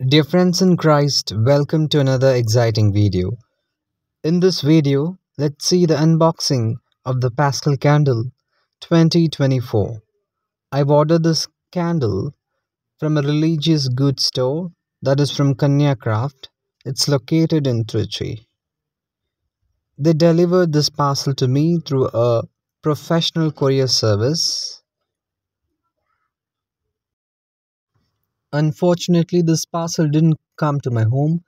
Dear friends in Christ, welcome to another exciting video. In this video, let's see the unboxing of the Paschal Candle 2024. I've ordered this candle from a religious goods store that is from Kanya Craft. It's located in Trichy. They delivered this parcel to me through a professional courier service. Unfortunately, this parcel didn't come to my home.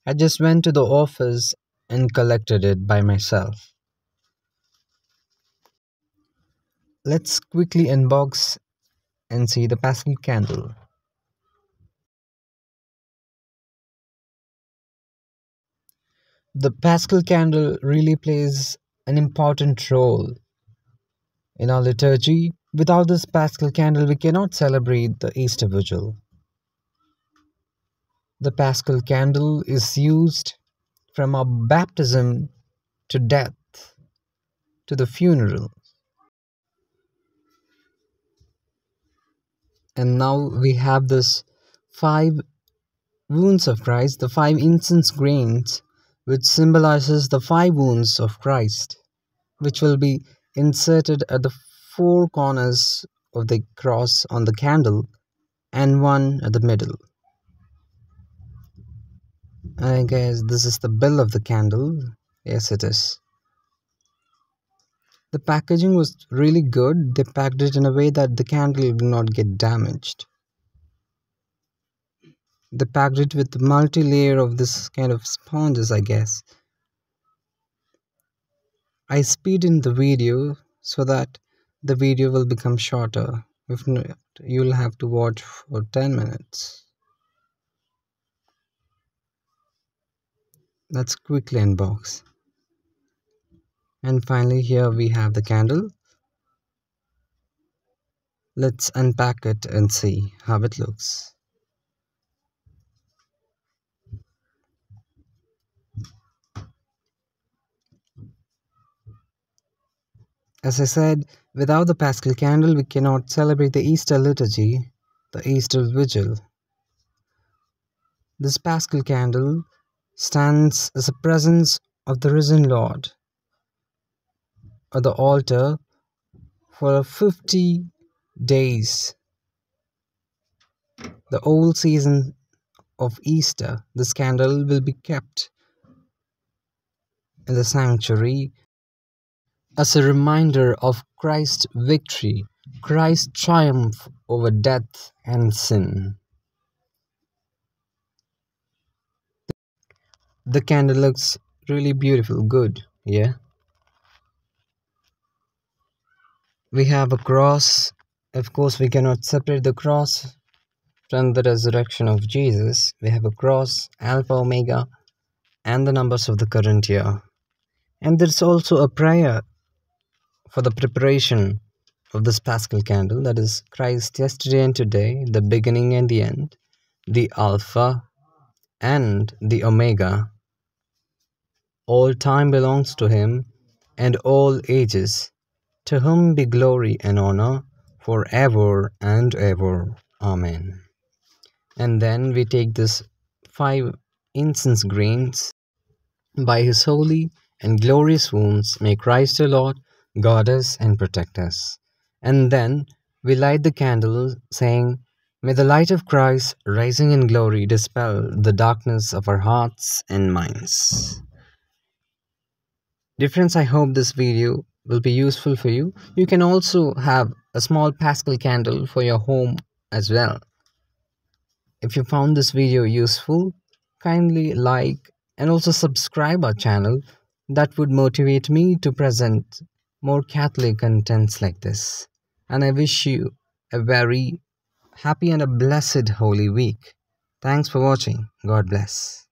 I just went to the office and collected it by myself. Let's quickly unbox and see the Paschal Candle. The Paschal Candle really plays an important role in our liturgy. Without this Paschal Candle, we cannot celebrate the Easter Vigil. The Paschal Candle is used from our baptism to death to the funeral. And now we have this 5 wounds of Christ, the 5 incense grains, which symbolizes the 5 wounds of Christ, which will be inserted at the 4 corners of the cross on the candle and one at the middle. I guess this is the bill of the candle. Yes, it is. The packaging was really good. They packed it in a way that the candle will not get damaged. They packed it with multi-layer of this kind of sponges, I guess. I speed in the video so that the video will become shorter. If not, you'll have to watch for 10 minutes. Let's quickly unbox. And finally, here we have the candle. Let's unpack it and see how it looks. As I said, without the Paschal Candle, we cannot celebrate the Easter liturgy, the Easter Vigil. This Paschal Candle stands as a presence of the risen Lord at the altar for 50 days. The whole season of Easter, this candle will be kept in the sanctuary as a reminder of Christ's victory, Christ's triumph over death and sin. The candle looks really beautiful, good, yeah? We have a cross. Of course, we cannot separate the cross from the resurrection of Jesus. We have a cross, Alpha, Omega, and the numbers of the current year. And there's also a prayer for the preparation of this Paschal Candle, that is Christ yesterday and today, the beginning and the end, the Alpha and the Omega. All time belongs to him and all ages, to whom be glory and honor forever and ever. Amen. And then we take this 5 incense grains. By his holy and glorious wounds may Christ our Lord guard us and protect us. And then we light the candle, saying, may the light of Christ rising in glory dispel the darkness of our hearts and minds. Dear friends, I hope this video will be useful for you. You can also have a small Paschal candle for your home as well. If you found this video useful, kindly like and also subscribe our channel. That would motivate me to present more Catholic contents like this. And I wish you a very happy and a blessed Holy Week. Thanks for watching. God bless.